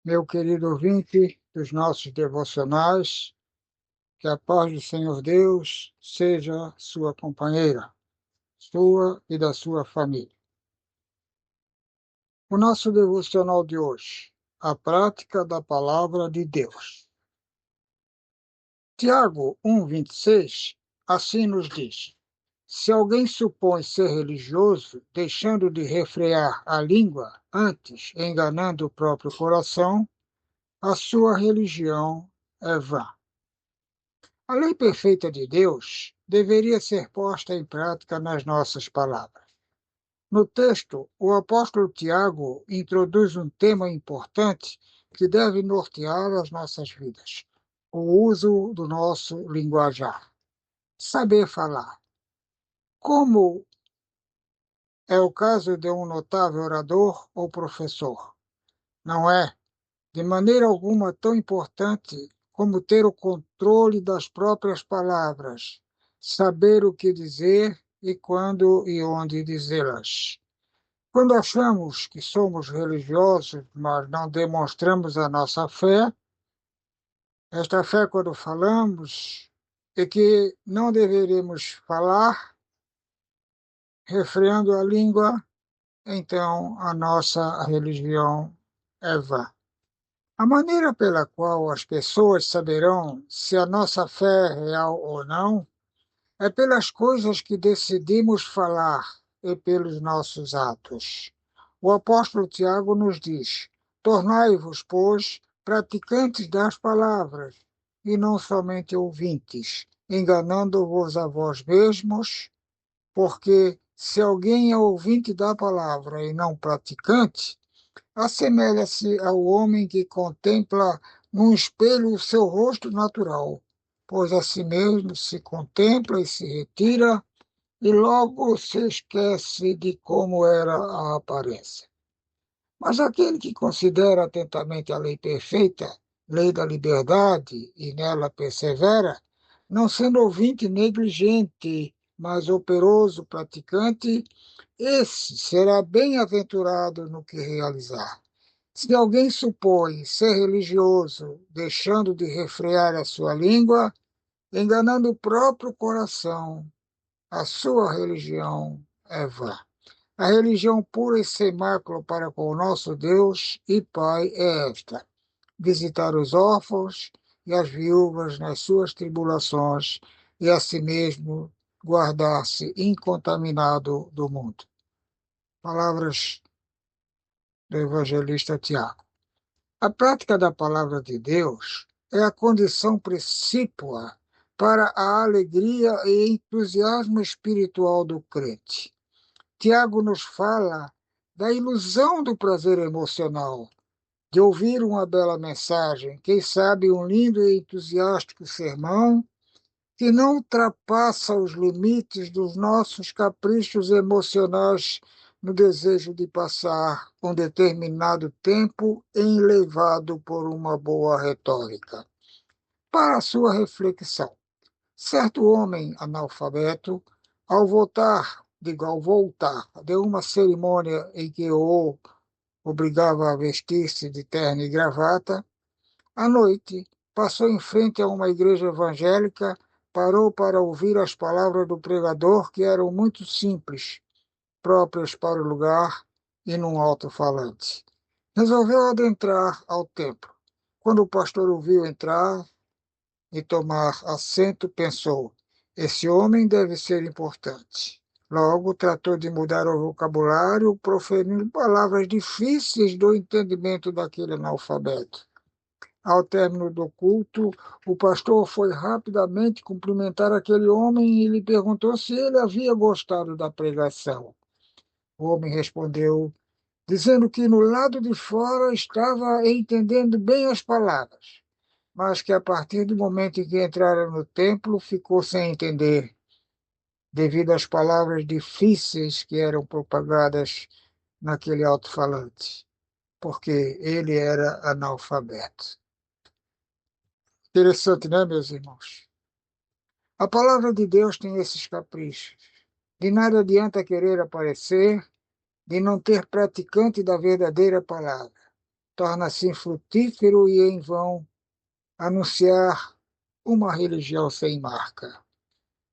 Meu querido ouvinte dos nossos devocionais, que a paz do Senhor Deus seja sua companheira, sua e da sua família. O nosso devocional de hoje, a prática da palavra de Deus. Tiago 1:26, assim nos diz: se alguém supõe ser religioso, deixando de refrear a língua, antes enganando o próprio coração, a sua religião é vã. A lei perfeita de Deus deveria ser posta em prática nas nossas palavras. No texto, o apóstolo Tiago introduz um tema importante que deve nortear as nossas vidas: o uso do nosso linguajar. Saber falar. Como é o caso de um notável orador ou professor. Não é, de maneira alguma, tão importante como ter o controle das próprias palavras, saber o que dizer e quando e onde dizê-las. Quando achamos que somos religiosos, mas não demonstramos a nossa fé, esta fé, quando falamos, é que não deveríamos falar, refreando a língua, então a nossa religião é vã. A maneira pela qual as pessoas saberão se a nossa fé é real ou não é pelas coisas que decidimos falar e pelos nossos atos. O apóstolo Tiago nos diz: tornai-vos, pois, praticantes das palavras, e não somente ouvintes, enganando-vos a vós mesmos, porque se alguém é ouvinte da palavra e não praticante, assemelha-se ao homem que contempla num espelho o seu rosto natural, pois a si mesmo se contempla e se retira, e logo se esquece de como era a aparência. Mas aquele que considera atentamente a lei perfeita, lei da liberdade, e nela persevera, não sendo ouvinte negligente, mas operoso praticante, esse será bem-aventurado no que realizar. Se alguém supõe ser religioso, deixando de refrear a sua língua, enganando o próprio coração, a sua religião é vã. A religião pura e sem mácula para com o nosso Deus e Pai é esta: visitar os órfãos e as viúvas nas suas tribulações e a si mesmo guardar-se incontaminado do mundo. Palavras do evangelista Tiago. A prática da palavra de Deus é a condição precípua para a alegria e entusiasmo espiritual do crente. Tiago nos fala da ilusão do prazer emocional, de ouvir uma bela mensagem, quem sabe um lindo e entusiástico sermão, que não ultrapassa os limites dos nossos caprichos emocionais no desejo de passar um determinado tempo enlevado por uma boa retórica. Para a sua reflexão, certo homem analfabeto, ao voltar de uma cerimônia em que o obrigava a vestir-se de terno e gravata, à noite, passou em frente a uma igreja evangélica, parou para ouvir as palavras do pregador, que eram muito simples, próprias para o lugar e num alto-falante. Resolveu adentrar ao templo. Quando o pastor o viu entrar e tomar assento, pensou: esse homem deve ser importante. Logo, tratou de mudar o vocabulário, proferindo palavras difíceis do entendimento daquele analfabeto. Ao término do culto, o pastor foi rapidamente cumprimentar aquele homem e lhe perguntou se ele havia gostado da pregação. O homem respondeu, dizendo que no lado de fora estava entendendo bem as palavras, mas que a partir do momento em que entrara no templo ficou sem entender, devido às palavras difíceis que eram propagadas naquele alto-falante, porque ele era analfabeto. Interessante, né, meus irmãos? A palavra de Deus tem esses caprichos. De nada adianta querer aparecer, de não ter praticante da verdadeira palavra. torna-se infrutífero e em vão anunciar uma religião sem marca.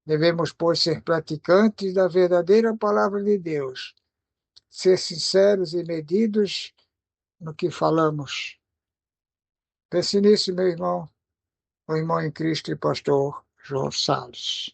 Devemos, pois, ser praticantes da verdadeira palavra de Deus, ser sinceros e medidos no que falamos. Pense nisso, meu irmão, o irmão em Cristo e pastor João Salles.